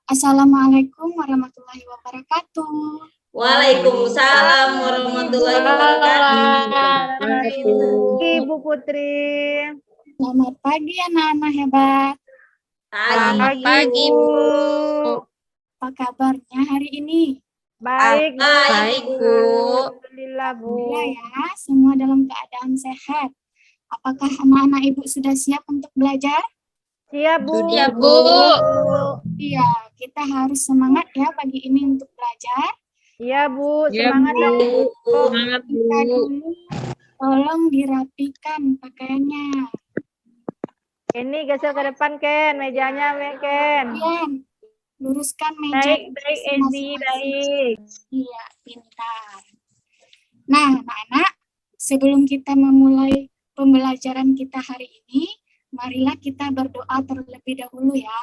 Assalamualaikum warahmatullahi wabarakatuh. Waalaikumsalam warahmatullahi wabarakatuh. Ibu Putri. Selamat pagi anak-anak hebat. Pagi, Bu. Apa kabarnya hari ini? Baik, Baik, Bu. Alhamdulillah, Bu. Alhamdulillah ya, semua dalam keadaan sehat. Apakah anak-anak ibu sudah siap untuk belajar? Siap, Bu. Sudah, Bu. Iya, kita harus semangat ya pagi ini untuk belajar. Iya, Bu. Iya, Semangat Bu. dong, Bu. Semangat, Kita Bu. dulu tolong dirapikan pakaiannya. Ini geser ke depan, Ken. Mejanya, Ken. Kemudian luruskan meja. Baik, Ezi, baik. Iya, pintar. Nah, anak-anak, sebelum kita memulai pembelajaran kita hari ini, marilah kita berdoa terlebih dahulu ya.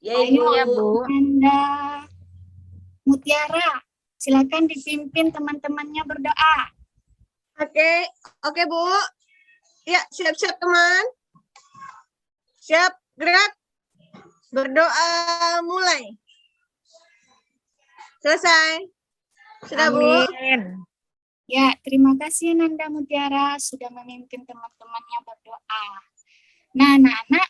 Ya, Ayo, Ibu. Ya, Bu. Anda Mutiara, silakan dipimpin teman-temannya berdoa. Oke Bu. Ya, siap-siap teman. Siap, gerak. Berdoa mulai. Selesai. Sudah Bu. Amin. Ya, terima kasih Nanda Mutiara sudah memimpin teman-temannya berdoa. Nah, anak-anak,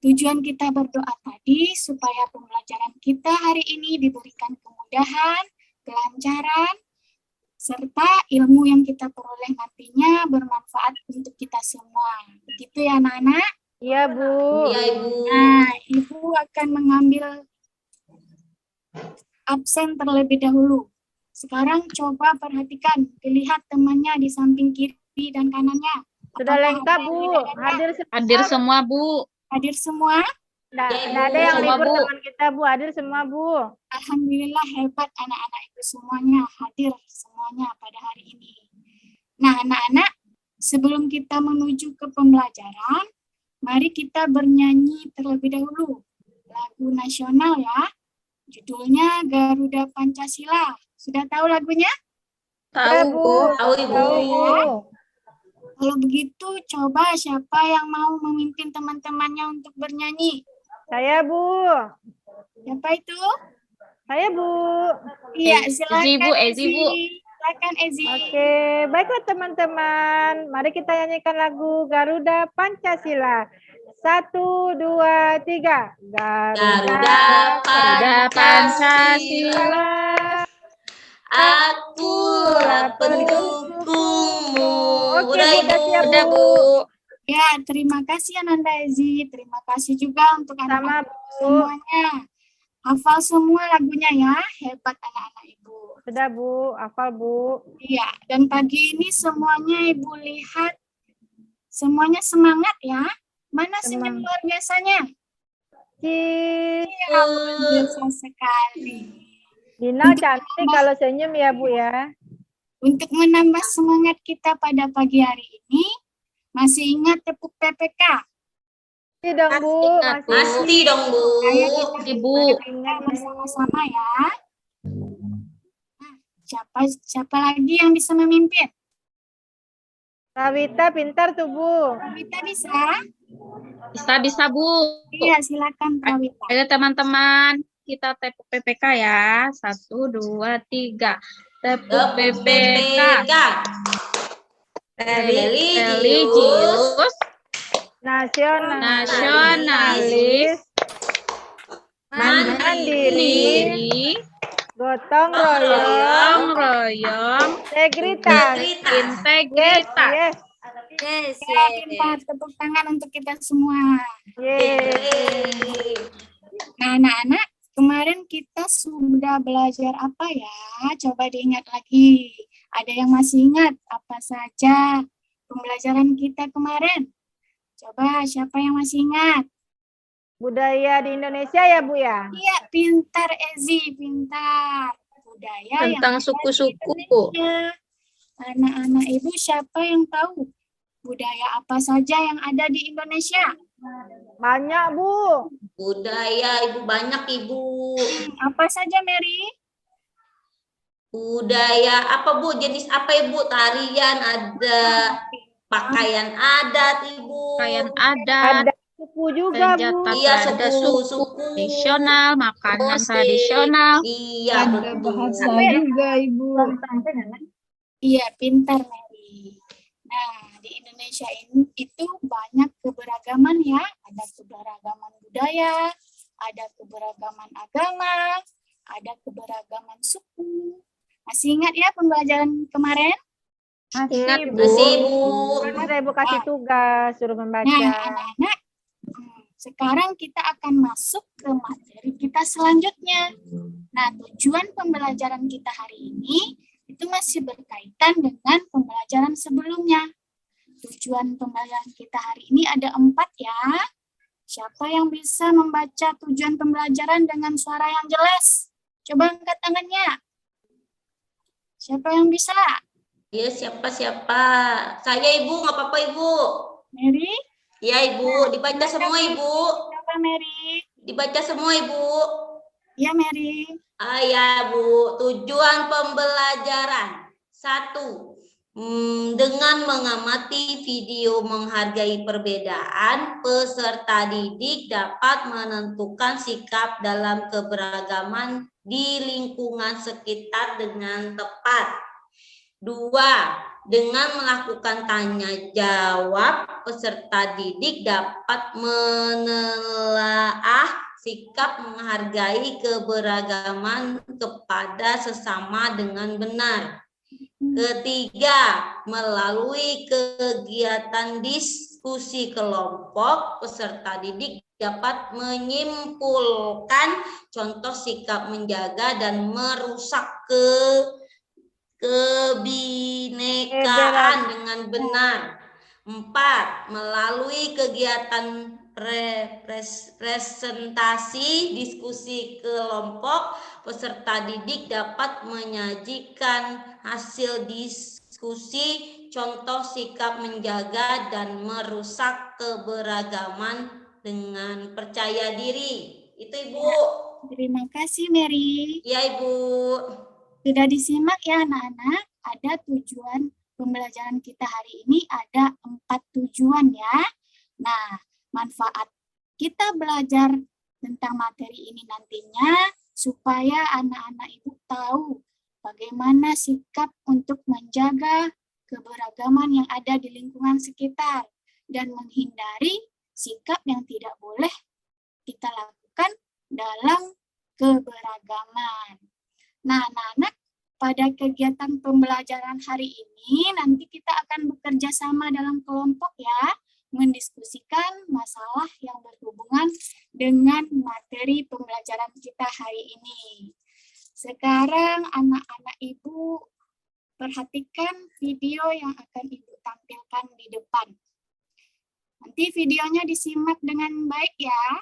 tujuan kita berdoa tadi supaya pembelajaran kita hari ini diberikan kemudahan, kelancaran, serta ilmu yang kita peroleh nantinya bermanfaat untuk kita semua. Begitu ya anak-anak? Iya, Bu. Ya, Ibu. Nah, Ibu akan mengambil absen terlebih dahulu. Sekarang coba perhatikan, dilihat temannya di samping kiri dan kanannya. Sudah Apakah lengkap, ada yang Bu. beda-beda? Hadir semua, Bu. Hadir semua? Nggak ada yang Semua, libur Bu. teman kita, Bu. Hadir semua, Bu. Alhamdulillah hebat anak-anak itu semuanya hadir semuanya pada hari ini. Nah, anak-anak, sebelum kita menuju ke pembelajaran, mari kita bernyanyi terlebih dahulu. Lagu nasional ya. Judulnya Garuda Pancasila. Sudah tahu lagunya? Ya, Tahu, Bu. Bu. Tahu, Ibu. Tahu, Bu. Kalau begitu, coba siapa yang mau memimpin teman-temannya untuk bernyanyi? Saya, Bu. Siapa itu? Saya, Bu. Iya, silakan Ezi, Bu. Ezi, Bu. Silakan Ezi. Oke, baiklah teman-teman. Mari kita nyanyikan lagu Garuda Pancasila. 1, 2, 3. Garuda Pancasila. Pancasila, akulah pendukungmu. Oke, Udah, Bu, Ibu. siap, Udah, Bu. Ya, terima kasih Ananda Ezi. Terima kasih juga untuk Sama, anak-anak Bu. semuanya. Hafal semua lagunya ya. Hebat anak-anak Ibu. Sudah, Bu. Hafal, Bu. Iya, dan pagi ini semuanya Ibu lihat semuanya semangat ya. Mana senyum Semangat. luar biasanya? Ci. Ya, luar biasa sekali. Dina cantik kalau senyum ya, Bu ya. Untuk menambah semangat kita pada pagi hari ini, masih ingat tepuk PPK? Masih dong, Bu. Ingat, Bu. Pasti dong, Bu. Ayo kita Ibu. ingat bersama-sama ya. Nah, siapa lagi yang bisa memimpin? Rawita pintar tuh, Bu. Kita bisa? Bisa, Bu. Iya, silakan Prawita. Ayo teman-teman, kita tepuk PPK ya. 1, 2, 3. Tepuk PPK. Religius, Religius, Nasionalis, mandiri, mandiri, gotong royong, royong, integritas. integritas. Yes. Ya, pintar. Tepuk tangan untuk kita semua. Yes. Nah, anak-anak, kemarin kita sudah belajar apa ya? Coba diingat lagi. Ada yang masih ingat apa saja pembelajaran kita kemarin? Coba siapa yang masih ingat? Budaya di Indonesia ya, Bu ya? Iya, pintar Ezi, pintar. Budaya Tentang yang ada di suku-suku. Indonesia. Anak-anak ibu siapa yang tahu budaya apa saja yang ada di Indonesia? Banyak, Bu. budaya Ibu banyak, Ibu. Apa saja, Mary? Budaya apa, Bu? Jenis apa, Ibu? Tarian ada, pakaian adat, Ibu. Pakaian adat, Ada suku suku juga, Bu. Senjata Iya, ada suku. tradisional, makanan Musik. tradisional. Iya, Ada betul. bahasa juga, Ibu. Iya, pintar Mary. Nah, di Indonesia ini itu banyak keberagaman ya. Ada keberagaman budaya, ada keberagaman agama, ada keberagaman suku. Masih ingat ya pembelajaran kemarin? Masih, Bu. Masih, Bu. Ada Ibu kasih tugas, suruh membaca. Nah, anak-anak, sekarang kita akan masuk ke materi kita selanjutnya. Nah, tujuan pembelajaran kita hari ini itu masih berkaitan dengan pembelajaran sebelumnya. Tujuan pembelajaran kita hari ini ada 4 ya. Siapa yang bisa membaca tujuan pembelajaran dengan suara yang jelas? Coba angkat tangannya. Siapa yang bisa? Iya, siapa? Saya, Ibu, nggak apa-apa, Ibu. Mary? Iya, Ibu. Dibaca semua, Ibu. Siapa Mary? Dibaca semua, Ibu. Iya Mary. Ya, Bu. Tujuan pembelajaran. 1. Dengan mengamati video menghargai perbedaan, peserta didik dapat menentukan sikap dalam keberagaman di lingkungan sekitar dengan tepat. 2. Dengan melakukan tanya jawab, peserta didik dapat menelaah sikap menghargai keberagaman kepada sesama dengan benar. 3. Melalui kegiatan diskusi kelompok, peserta didik dapat menyimpulkan contoh sikap menjaga dan merusak kebinekaan dengan benar. 4. Melalui kegiatan presentasi diskusi kelompok, peserta didik dapat menyajikan hasil diskusi, contoh sikap menjaga dan merusak keberagaman dengan percaya diri. Itu, Ibu. Terima kasih Mary. Ya, Ibu. Sudah disimak ya anak-anak, ada tujuan pembelajaran kita hari ini ada 4 tujuan ya. Nah, manfaat kita belajar tentang materi ini nantinya supaya anak-anak ibu tahu bagaimana sikap untuk menjaga keberagaman yang ada di lingkungan sekitar dan menghindari sikap yang tidak boleh kita lakukan dalam keberagaman. Nah, anak-anak, pada kegiatan pembelajaran hari ini nanti kita akan bekerja sama dalam kelompok ya, mendiskusikan masalah yang berhubungan dengan materi pembelajaran kita hari ini. Sekarang anak-anak ibu perhatikan video yang akan ibu tampilkan di depan. Nanti videonya disimak dengan baik ya.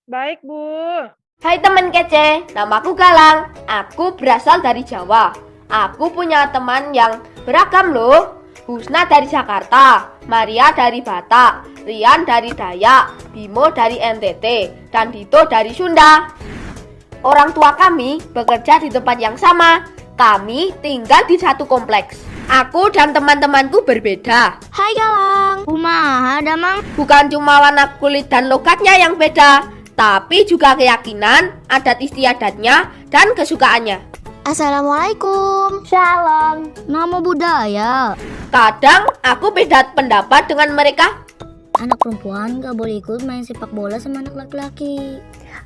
Baik, Bu. Hai teman kece, namaku Galang. Aku berasal dari Jawa. Aku punya teman yang beragam loh. Husna dari Jakarta, Maria dari Batak, Rian dari Dayak, Bimo dari NTT, dan Dito dari Sunda. Orang tua kami bekerja di tempat yang sama. Kami tinggal di satu kompleks. Aku dan teman-temanku berbeda. Hai Galang, kumaha damang? Bukan cuma warna kulit dan logatnya yang beda, tapi juga keyakinan, adat istiadatnya, dan kesukaannya. Assalamualaikum. Shalom. Nama budaya. Kadang aku beda pendapat dengan mereka. Anak perempuan gak boleh ikut main sepak bola sama anak laki-laki.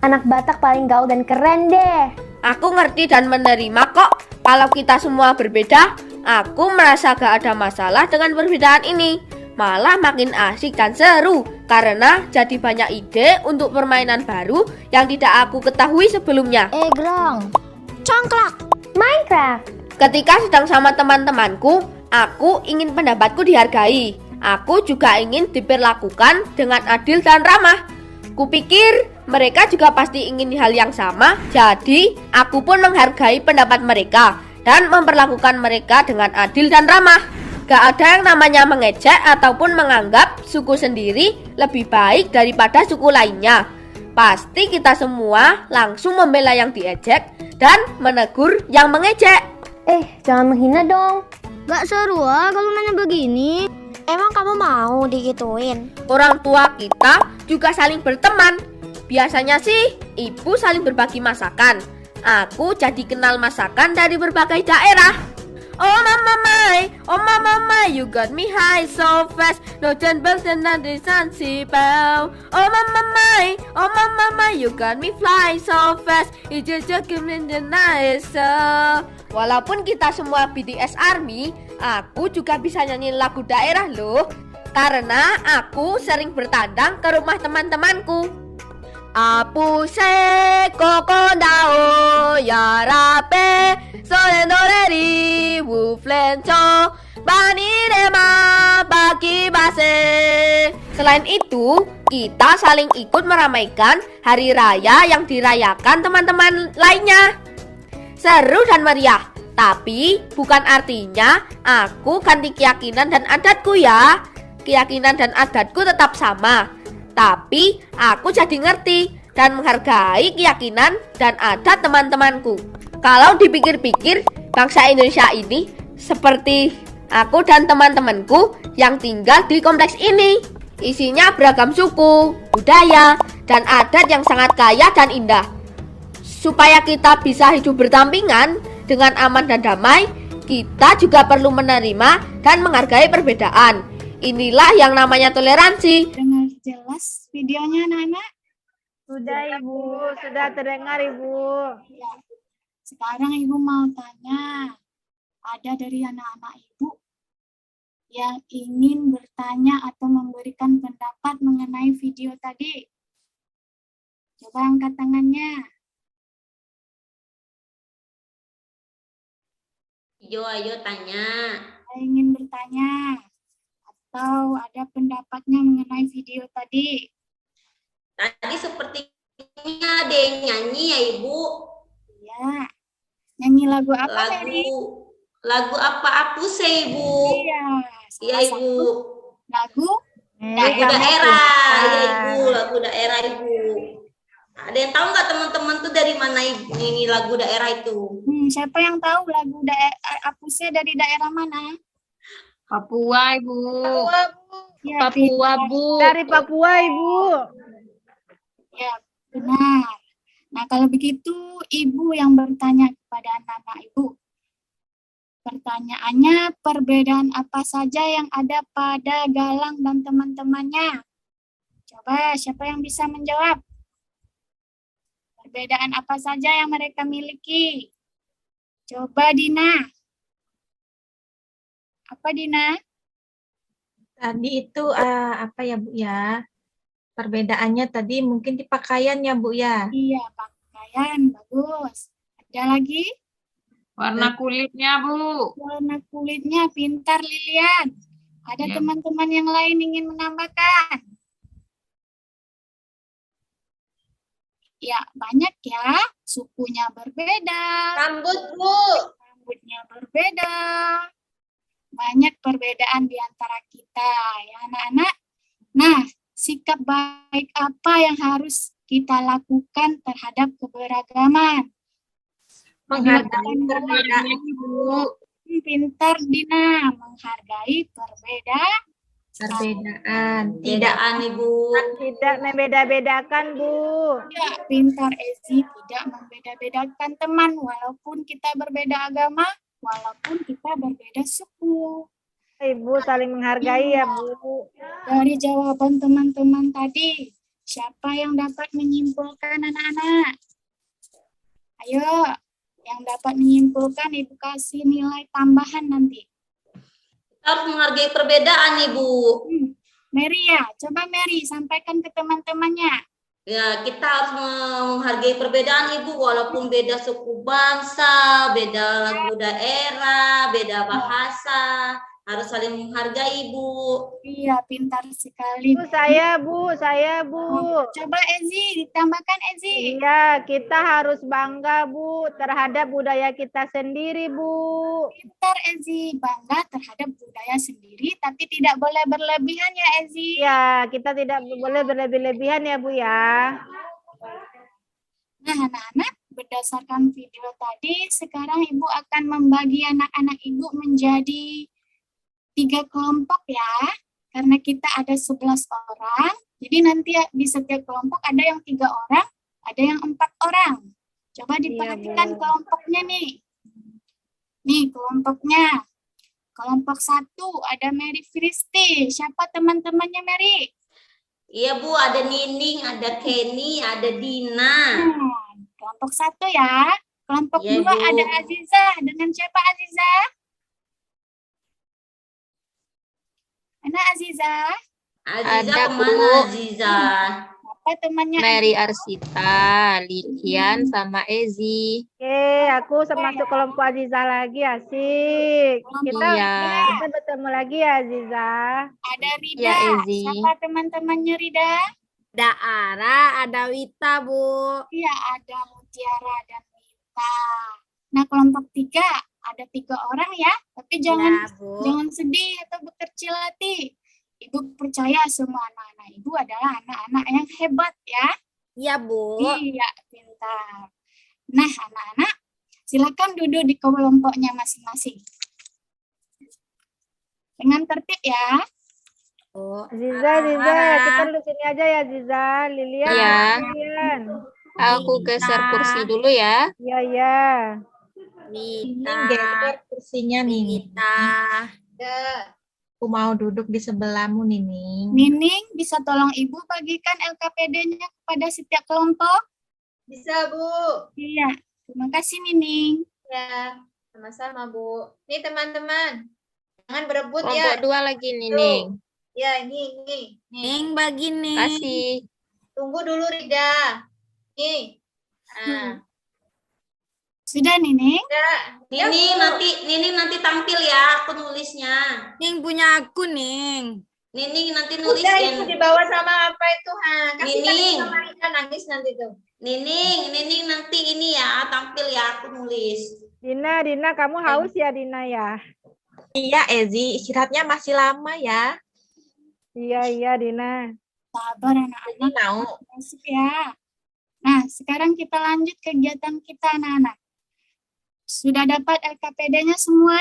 Anak Batak paling gaul dan keren deh. Aku ngerti dan menerima kok. Kalau kita semua berbeda, aku merasa gak ada masalah dengan perbedaan ini. Malah makin asik dan seru karena jadi banyak ide untuk permainan baru yang tidak aku ketahui sebelumnya. Grong, congklak, Minecraft. Ketika sedang sama teman-temanku, aku ingin pendapatku dihargai. Aku juga ingin diperlakukan dengan adil dan ramah. Kupikir mereka juga pasti ingin hal yang sama, jadi aku pun menghargai pendapat mereka dan memperlakukan mereka dengan adil dan ramah. Gak ada yang namanya mengejek ataupun menganggap suku sendiri lebih baik daripada suku lainnya. Pasti kita semua langsung membela yang diejek dan menegur yang mengejek. Jangan menghina dong. gak seru kalau nanya begini. Emang kamu mau digituin? Orang tua kita juga saling berteman. Biasanya sih ibu saling berbagi masakan. Aku jadi kenal masakan dari berbagai daerah. Oh mama my, you got me high so fast. No bells and the sun sipau. Oh mama my, you got me fly so fast. It's just in the night so. Walaupun kita semua BTS Army, aku juga bisa nyanyi lagu daerah loh. Karena aku sering bertandang ke rumah teman-temanku. Apu se koko dao yarape sore noreri wuflenco bani dema bagi base. Selain itu, kita saling ikut meramaikan hari raya yang dirayakan teman-teman lainnya. Seru dan meriah, tapi bukan artinya aku ganti keyakinan dan adatku ya. Keyakinan dan adatku tetap sama, tapi aku jadi ngerti dan menghargai keyakinan dan adat teman-temanku. Kalau dipikir-pikir, bangsa Indonesia ini seperti aku dan teman-temanku yang tinggal di kompleks ini. Isinya beragam suku, budaya, dan adat yang sangat kaya dan indah. Supaya kita bisa hidup berdampingan dengan aman dan damai, kita juga perlu menerima dan menghargai perbedaan. Inilah yang namanya toleransi. Dengar jelas videonya anak-anak? Sudah Ibu, sudah terdengar Ibu. Ya. Sekarang Ibu mau tanya, ada dari anak-anak Ibu yang ingin bertanya atau memberikan pendapat mengenai video tadi? Coba angkat tangannya. Ayo tanya. Saya ingin bertanya atau ada pendapatnya mengenai video tadi. Tadi sepertinya ada yang nyanyi ya Ibu. Ya, nyanyi lagu apa Mary? Lagu apa aku sih Ibu? Iya, Iya salah Ibu. satu lagu Lagu daerah, ya Ibu, lagu daerah Ibu. Ada yang tahu nggak teman-teman tuh dari mana ini lagu daerah itu? Siapa yang tahu lagu Apusnya dari daerah mana? Papua, Ibu. Ya, Papua, Bu. Dari Papua Ibu. Ya, benar. Nah, kalau begitu Ibu yang bertanya kepada anak-anak Ibu. Pertanyaannya, perbedaan apa saja yang ada pada Galang dan teman-temannya? Coba, siapa yang bisa menjawab? Perbedaan apa saja yang mereka miliki? Coba Dina. Apa Dina? Tadi itu apa ya Bu ya? Perbedaannya tadi mungkin di pakaian ya Bu ya? Iya, pakaian. Bagus. Ada lagi? Warna kulitnya, Bu. Warna kulitnya, pintar Lilian. Ada Ya. teman-teman yang lain ingin menambahkan? Ya, banyak ya. Sukunya berbeda. Rambut, Bu. Rambutnya berbeda. Banyak perbedaan di antara kita ya anak-anak. Nah, sikap baik apa yang harus kita lakukan terhadap keberagaman? Menghargai perbedaan, Bu. Pintar Dina, menghargai perbedaan. Bedaan Ibu. Tidak membeda-bedakan Bu. Ya, pintar Ezi, tidak membeda-bedakan teman walaupun kita berbeda agama, walaupun kita berbeda suku. Ibu saling menghargai ya Bu. Dari jawaban teman-teman tadi, siapa yang dapat menyimpulkan anak-anak? Ayo, yang dapat menyimpulkan Ibu kasih nilai tambahan nanti. Kita harus menghargai perbedaan Ibu. Mary ya, coba Mary sampaikan ke teman-temannya. Ya, kita harus menghargai perbedaan Ibu, walaupun beda suku bangsa, beda lagu daerah, beda bahasa, harus saling menghargai Ibu. Iya, pintar sekali. Bu, saya Bu. Coba Ezi, ditambahkan Ezi. Iya, kita harus bangga Bu terhadap budaya kita sendiri Bu. Pintar Ezi, bangga terhadap budaya sendiri, tapi tidak boleh berlebihan ya Ezi. Ya, kita tidak boleh berlebih-lebihan ya Bu ya. Nah, anak-anak, berdasarkan video tadi, sekarang Ibu akan membagi anak-anak Ibu menjadi 3 kelompok ya, karena kita ada 11 orang. Jadi nanti di setiap kelompok ada yang 3 orang, ada yang 4 orang. Coba diperhatikan kelompoknya nih. Nih kelompoknya. Kelompok 1 ada Mary Fristi. Siapa teman-temannya Mary? Iya Bu, ada Nining, ada Kenny, ada Dina. Kelompok 1 ya. Kelompok Iya, 2 Bu. ada Aziza. Dengan siapa Aziza? Mana Aziza? Aziza Ada, kemana Bu. Aziza? Apa temannya? Mary Arsita, Lilian, sama Ezi. Oke, aku masuk kelompok Aziza lagi, asik. Kita Iya. bertemu lagi ya, Aziza. Ada Rida. Iya, Ezi. Siapa teman-temannya Rida? Ada Ara, ada Wita, Bu. Iya, ada Mutiara dan Wita. Nah, kelompok 3 ada 3 orang ya, tapi jangan Ya, Bu. jangan sedih atau berkecil hati. Ibu percaya semua anak-anak ibu adalah anak-anak yang hebat ya. Iya, Bu. Iya, pintar. Nah, anak-anak, silakan duduk di kelompoknya masing-masing. Dengan tertib ya. Bu. Aziza, Aziza, kita duduk sini aja ya, Aziza. Lilian, Iya. Lilian. Aku geser kursi dulu ya. Iya, iya. Wita. Geser kursinya nih. Wita. Aku mau duduk di sebelahmu, Nining. Nining, bisa tolong ibu bagikan LKPD-nya kepada setiap kelompok? Bisa, Bu. Iya, terima kasih Nining. Ya, sama-sama, Bu. Nih, teman-teman. Jangan berebut Kelompok ya. 2 lagi nih, Ning. Ya, ini. Nih. Ning bagi nih. Kasih. Tunggu dulu, Rida. Nih. Nah, Sudah Nining? Nining nanti tampil ya, aku nulisnya. Ning punya aku, Ning. Nining nanti udah nulisin. itu dibawa sama apa itu? Kasih Nining. sama Rida, nangis nanti tuh. Nining nanti ini ya, tampil ya, aku nulis. Dina, kamu haus ya, Dina ya? Iya, Ezi. Istirahatnya masih lama ya. Iya, iya, Dina. Sabar anak-anak. Ini mau. Masuk ya. Nah, sekarang kita lanjut kegiatan kita anak-anak. Sudah dapat LKPD-nya semua?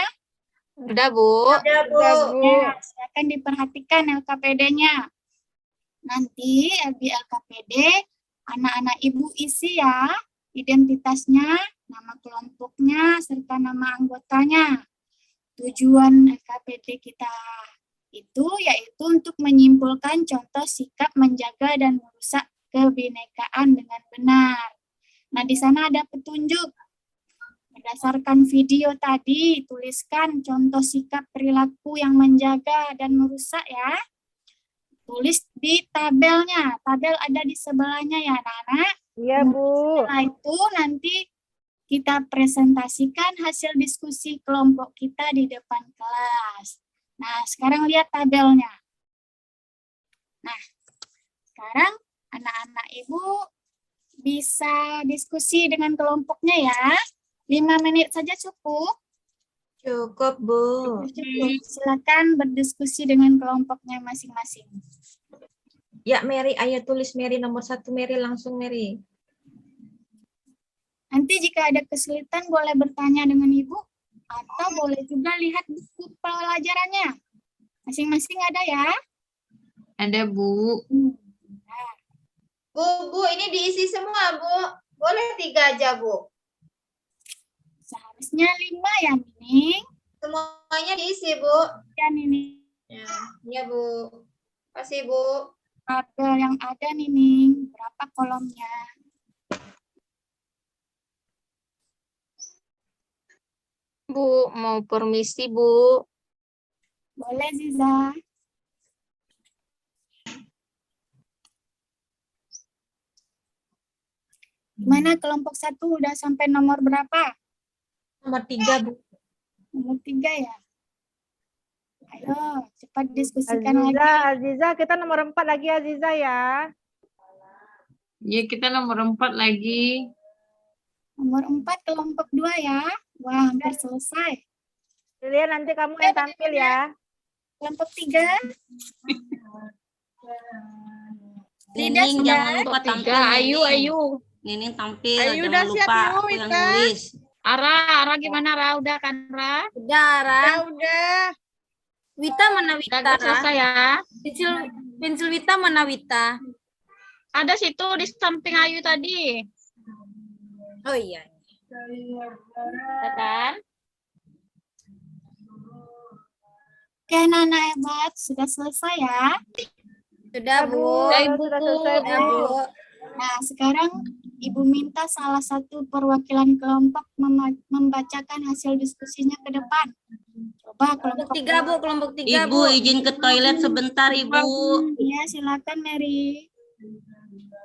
Udah, Bu. Ya, Bu. Ya, silakan diperhatikan LKPD-nya. Nanti di LKPD anak-anak ibu isi ya identitasnya, nama kelompoknya, serta nama anggotanya. Tujuan LKPD kita itu yaitu untuk menyimpulkan contoh sikap menjaga dan merusak kebinekaan dengan benar. Nah, di sana ada petunjuk. Berdasarkan video tadi, tuliskan contoh sikap perilaku yang menjaga dan merusak ya. Tulis di tabelnya. Tabel ada di sebelahnya ya, anak-anak. Iya, Bu. Setelah itu nanti kita presentasikan hasil diskusi kelompok kita di depan kelas. Nah, sekarang lihat tabelnya. Nah, sekarang anak-anak ibu bisa diskusi dengan kelompoknya ya. 5 menit saja cukup. Cukup, Bu. Silakan berdiskusi dengan kelompoknya masing-masing. Ya, Mary. Ayo tulis Mary nomor 1, Mary. Langsung, Mary. Nanti jika ada kesulitan boleh bertanya dengan ibu atau boleh juga lihat buku pelajarannya. Masing-masing ada ya. Ada, Bu. Bu, ini diisi semua, Bu. Boleh 3 aja, Bu. Seharusnya 5 ya, Nining. Semuanya diisi, Bu. Ya, Nining. Ya, Bu. Kasih, Bu. Tabel yang ada, Nining. Berapa kolomnya? Bu, mau permisi, Bu. Boleh, Ziza. Gimana kelompok 1 udah sampai nomor berapa? Nomor 3, Bu. Nomor 3 ya? Ayo, cepat diskusikan lagi. Aziza, kita nomor 4 lagi, Aziza ya. Ya, kita nomor 4 lagi. Nomor 4 kelompok 2 ya. Wah, hampir selesai. Lilian, nanti kamu yang tampil ya. Kelompok 3. Nining jangan lupa tampil. Ayu. Nining tampil, Ayu, jangan udah lupa siap aku belum, yang Wita? nulis. Ara gimana Ra? Udah kan Ra? Udah, Ra. Udah. Wita mana Wita? Udah selesai ya. Pensil Wita mana Wita? Ada situ di samping Ayu tadi. Oh iya. Ya kan? Oke, Nana hebat. Sudah selesai ya. Sudah, Bu. Sudah selesai, Sudah, Bu. Bu. Nah, sekarang Ibu minta salah satu perwakilan kelompok membacakan hasil diskusinya ke depan. Coba Kelompok kelompok 3, Bu. Kelompok 3, Ibu Bu. izin ke toilet sebentar, Ibu. Iya, silakan Mary.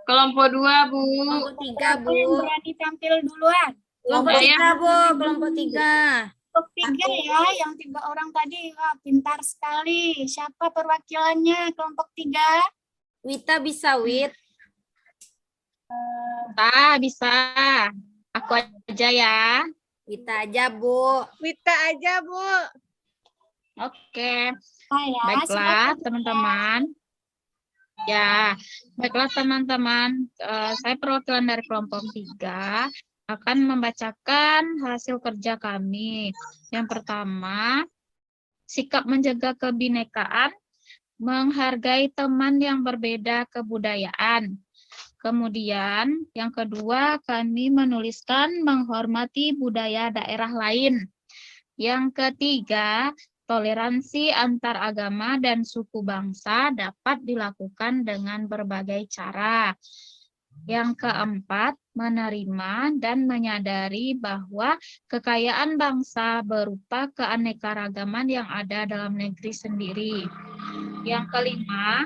Kelompok 2, Bu. Kelompok 3, Siapa Bu. yang berani tampil duluan? Kelompok Saya. 3, Bu. Kelompok 3. Kelompok 3 ya, yang 3 orang tadi. Wah, pintar sekali. Siapa perwakilannya kelompok 3? Wita bisa, Wit. Bisa. Aku aja ya. Wita aja, Bu. Wita aja, Bu. Oke. Ya, Baiklah, silakan. teman-teman. Ya, baiklah teman-teman. Saya perwakilan dari kelompok 3 akan membacakan hasil kerja kami. Yang pertama, sikap menjaga kebinekaan, menghargai teman yang berbeda kebudayaan. Kemudian, yang kedua, kami menuliskan menghormati budaya daerah lain. Yang ketiga, toleransi antar agama dan suku bangsa dapat dilakukan dengan berbagai cara. Yang keempat, menerima dan menyadari bahwa kekayaan bangsa berupa keanekaragaman yang ada dalam negeri sendiri. Yang kelima,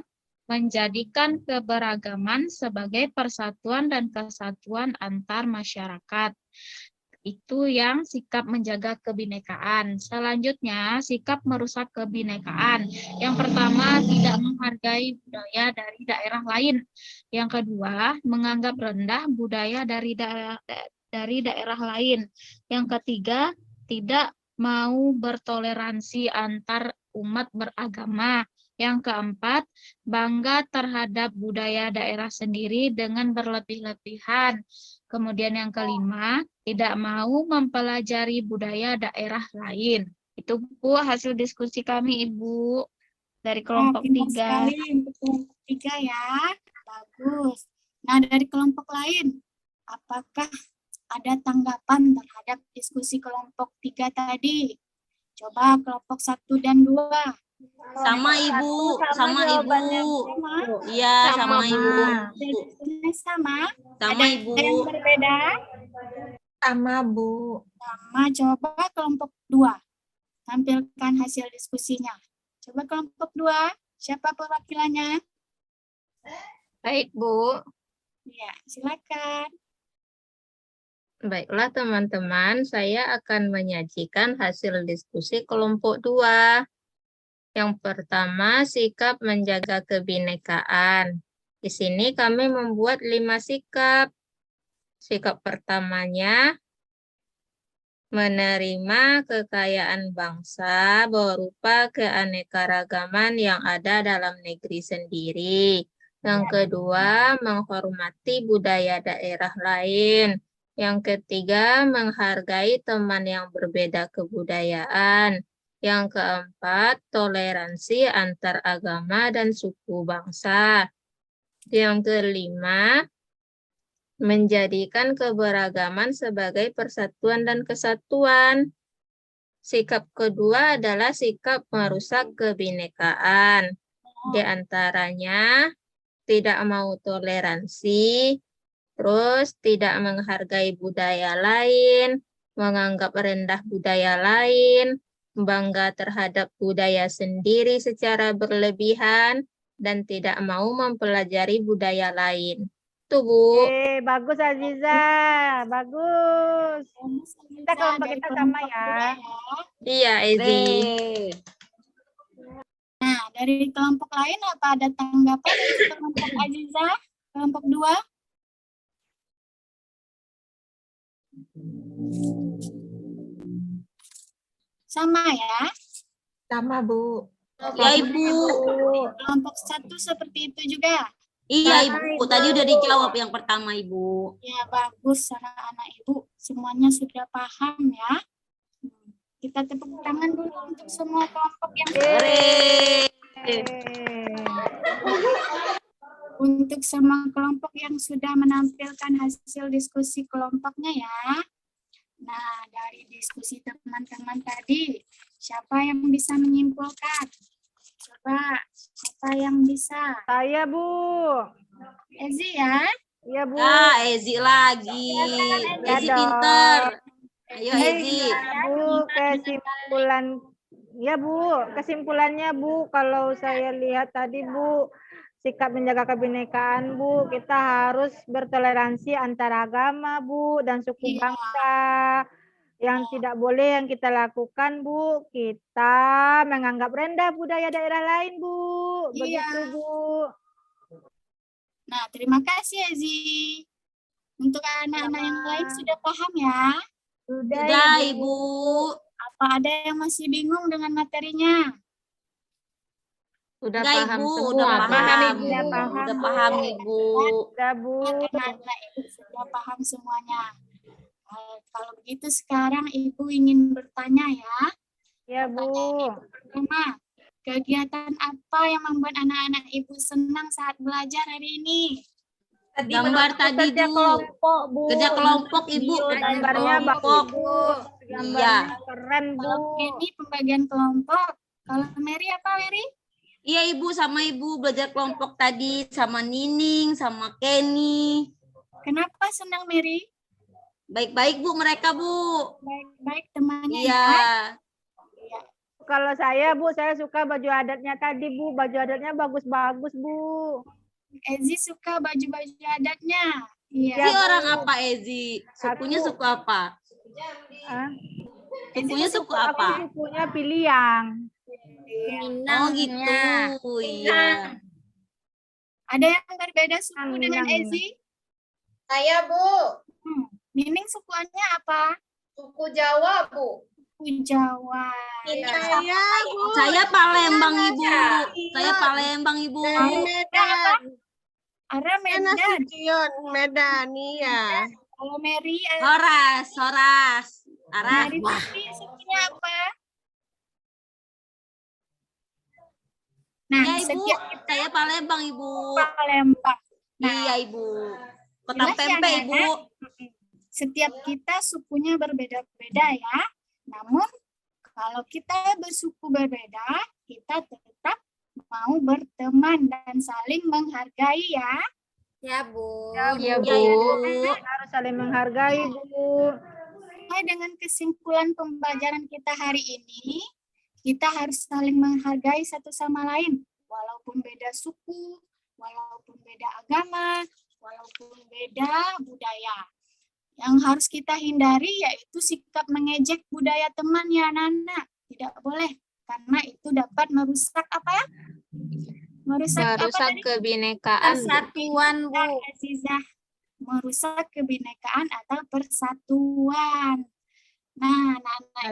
menjadikan keberagaman sebagai persatuan dan kesatuan antar masyarakat. Itu yang sikap menjaga kebinekaan. Selanjutnya, sikap merusak kebinekaan. Yang pertama, tidak menghargai budaya dari daerah lain. Yang kedua, menganggap rendah budaya dari daerah lain. Yang ketiga, tidak mau bertoleransi antar umat beragama. Yang keempat, bangga terhadap budaya daerah sendiri dengan berlebih-lebihan. Kemudian yang kelima, tidak mau mempelajari budaya daerah lain. Itu Bu hasil diskusi kami Ibu dari kelompok 3. Sekali untuk kelompok 3 ya. Bagus. Nah, dari kelompok lain, apakah ada tanggapan terhadap diskusi kelompok 3 tadi? Coba kelompok 1 dan 2. Sama Ibu, sama Ibu. Iya, sama Ibu. Sama. Sama Ada Ibu. yang berbeda? Sama, Bu. Sama. Coba kelompok 2. Tampilkan hasil diskusinya. Coba kelompok 2. Siapa perwakilannya? Baik, Bu. Ya, silakan. Baiklah, teman-teman. Saya akan menyajikan hasil diskusi kelompok 2. Yang pertama, sikap menjaga kebinekaan. Di sini kami membuat 5 sikap. Sikap pertamanya, menerima kekayaan bangsa berupa keanekaragaman yang ada dalam negeri sendiri. Yang kedua, menghormati budaya daerah lain. Yang ketiga, menghargai teman yang berbeda kebudayaan. Yang keempat, toleransi antar agama dan suku bangsa. Yang kelima, menjadikan keberagaman sebagai persatuan dan kesatuan. Sikap kedua adalah sikap merusak kebinekaan. Di antaranya, tidak mau toleransi, terus tidak menghargai budaya lain, menganggap rendah budaya lain, bangga terhadap budaya sendiri secara berlebihan, dan tidak mau mempelajari budaya lain. Itu, Bu. Bagus Aziza, bagus. Kita kelompok kita sama ya. Iya, Ezi. Nah, dari kelompok lain apa ada tanggapan dari kelompok Aziza? Kelompok 2? Sama ya? Sama, Bu. Ya, Ibu. Kelompok 1 seperti itu juga? Iya, Ibu. Tadi udah dijawab yang pertama, Ibu. Ya, bagus anak-anak Ibu. Semuanya sudah paham ya. Kita tepuk tangan dulu untuk semua kelompok yang untuk semua kelompok yang sudah menampilkan hasil diskusi kelompoknya ya. Nah, dari diskusi teman-teman tadi, siapa yang bisa menyimpulkan? Coba, siapa yang bisa? Saya, Bu. Ezi ya? Iya, Bu. Ah, Ezi lagi. Ezi pinter. Ayo Ezi. Bu, kesimpulannya Bu, kalau saya lihat tadi Bu, sikap menjaga kebinekaan Bu, kita harus bertoleransi antar agama Bu dan suku bangsa. Yang tidak boleh yang kita lakukan Bu, kita menganggap rendah budaya daerah lain Bu. Begitu Bu. Nah, terima kasih Ezi. Untuk anak-anak yang lain sudah paham ya? Sudah Ibu. Apa ada yang masih bingung dengan materinya? Sudah Enggak, paham Ibu, semua. udah paham, Ibu. Udah paham Ibu. Sudah Bu. Anak-anak Ibu sudah paham semuanya. Kalau begitu sekarang Ibu ingin bertanya ya. Ya Bu. Pertama, kegiatan apa yang membuat anak-anak Ibu senang saat belajar hari ini? Gambar tadi Kerja Bu. kelompok Bu. Kerja kelompok Ibu. Gambarnya Kelompok. bagus. Gambarnya keren Bu. Kalau ini pembagian kelompok. Kalau Mary apa Mary? Iya Ibu, sama Ibu belajar kelompok tadi sama Nining, sama Kenny. Kenapa senang Mary? Baik-baik Bu mereka Bu. Baik-baik temannya Iya. ya. Kalau saya Bu, saya suka baju adatnya tadi Bu. Baju adatnya bagus-bagus Bu. Ezi suka baju-baju adatnya. Iya. Ezi orang apa Ezi? Sukunya suku apa? Sukunya suku apa? Sukunya Piliang. Oh gitu. Iya. Ada yang berbeda suku dengan Ezi? Saya Bu. Nining sukuannya apa? Suku Jawa Bu. Suku Jawa. Saya Palembang Ibu. Saya Palembang Ibu. Medan. Ara Medan. Medan, iya. Kalau Mary, Horas. Aras. Mary sukunya apa? Nah, Ya Ibu, setiap saya Palembang Ibu. Palembang. Iya Ibu. Kota Jelas ya, Pempe Nana? Ibu. Setiap kita sukunya berbeda-beda ya. Namun kalau kita bersuku berbeda, kita tetap mau berteman dan saling menghargai ya. Ya Bu. Ya Bu. Harus saling menghargai Bu. Sesuai dengan kesimpulan pembelajaran kita hari ini, kita harus saling menghargai satu sama lain, walaupun beda suku, walaupun beda agama, walaupun beda budaya. Yang harus kita hindari yaitu sikap mengejek budaya teman ya anak-anak. Tidak boleh, karena itu dapat merusak apa ya? Merusak kebinekaan. persatuan Bu. Azizah. Merusak kebinekaan atau persatuan. Nah,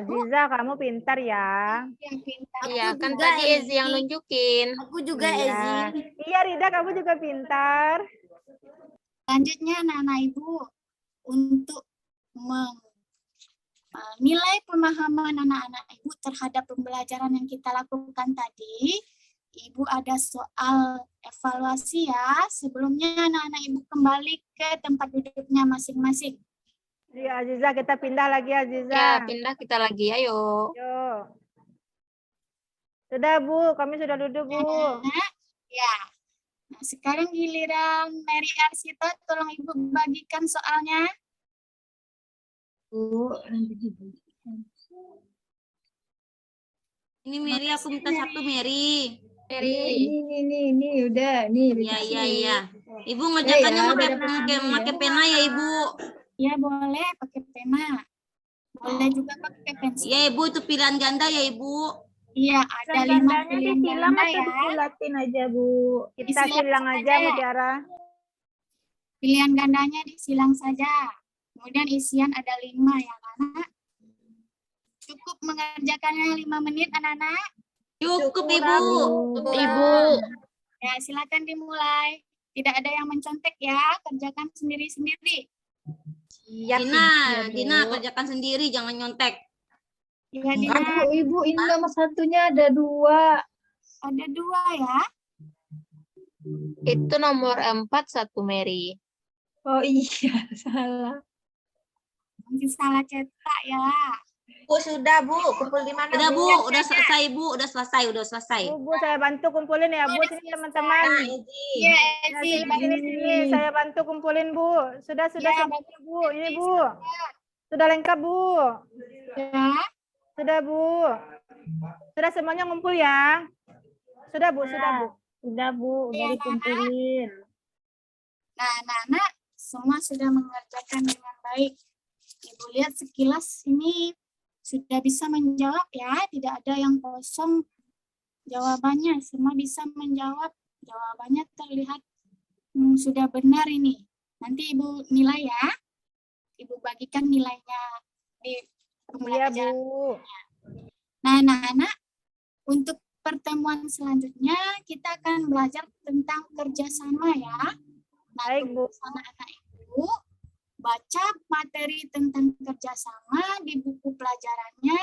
Ibu. Aziza, kamu pintar ya. Ya, pintar. Iya, kan tadi Ezi yang nunjukin. Aku juga Iya. Ezi. Iya, Rida, kamu juga pintar. Selanjutnya, Ibu, untuk menilai pemahaman anak-anak Ibu terhadap pembelajaran yang kita lakukan tadi, Ibu ada soal evaluasi ya. Sebelumnya anak-anak Ibu kembali ke tempat duduknya masing-masing. Iya, Aziza, kita pindah lagi, Aziza. Ya, pindah kita lagi, ayo. Yuk. Sudah, Bu. Kami sudah duduk, Bu. Ya. Nah, sekarang giliran Mary Arsita, tolong Ibu bagikan soalnya. Bu, Ini Mary, aku minta satu Mary. ini udah, nih. Iya. Ibu ngerjakannya pakai pena ya Ibu. Ya boleh pakai pena. Boleh juga pakai pensil. Ya Ibu, itu pilihan ganda ya Ibu. Iya, ada 5 pilihan disilang ganda atau ya. disilatin aja, Bu? Kita Disilang silang aja, saja. Mutiara. Pilihan gandanya disilang saja. Kemudian isian ada 5 ya, anak. Cukup mengerjakannya 5 menit, anak-anak. Cukup Ibu. Ibu. Ya, silakan dimulai. Tidak ada yang mencontek ya, kerjakan sendiri-sendiri. Dina kerjakan sendiri, jangan nyontek. Ya, Dina. Ibu, ini nomor satunya ada 2. Ada 2 ya. Itu nomor 4, 1 Mary. Oh iya, salah. Mungkin salah cetak ya. Bu, sudah Bu, kumpul di mana Udah Bu? Bu, udah selesai Bu, udah selesai. Bu, saya bantu kumpulin ya, Bu. Sini teman-teman. Nah, Ezi. Ya, Nah, Ezi. sini, saya bantu kumpulin, Bu. Sudah Ya, semuanya, Bu. Ini, Bu. Sudah lengkap, Bu. Ya. Sudah, Bu. Sudah semuanya ngumpul ya. Sudah, Bu. Sudah, Bu. Udah, Bu. Udah Ya, dikumpulin. Nah, anak-anak semua sudah mengerjakan dengan baik. Ibu lihat sekilas ini sudah bisa menjawab ya, tidak ada yang kosong jawabannya, semua bisa menjawab, jawabannya terlihat sudah benar ini. Nanti Ibu nilai ya, Ibu bagikan nilainya di Iya, pembelajaran. Bu. Nah, anak-anak, untuk pertemuan selanjutnya kita akan belajar tentang kerjasama ya. Nah, Baik, Bu. anak-anak Ibu baca materi tentang kerjasama di buku pelajarannya,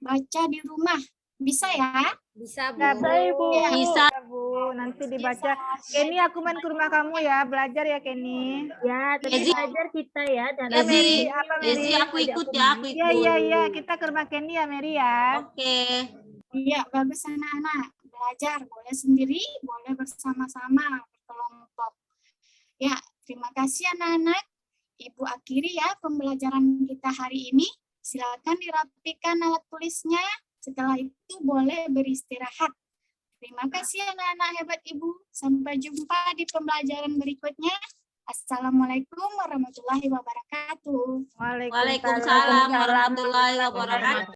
baca di rumah. Bisa ya? Bisa, Bu. Bisa, Bu. Bisa. Ya, Bu. Nanti dibaca. Kenny, aku main ke rumah kamu ya. Belajar ya, Kenny. Ya, tapi Ezi. belajar kita ya. Dan Ezi, Apa, Mary? Ezi aku ikut ya, aku ikut. Iya. Kita ke rumah Kenny ya, Mary ya. Oke. Iya, bagus anak-anak. Belajar, boleh sendiri, boleh bersama-sama, berkelompok. Ya, terima kasih anak-anak. Ibu akhiri ya pembelajaran kita hari ini. Silakan dirapikan alat tulisnya. Setelah itu boleh beristirahat. Terima kasih anak-anak hebat Ibu. Sampai jumpa di pembelajaran berikutnya. Assalamualaikum warahmatullahi wabarakatuh. Waalaikumsalam warahmatullahi wabarakatuh.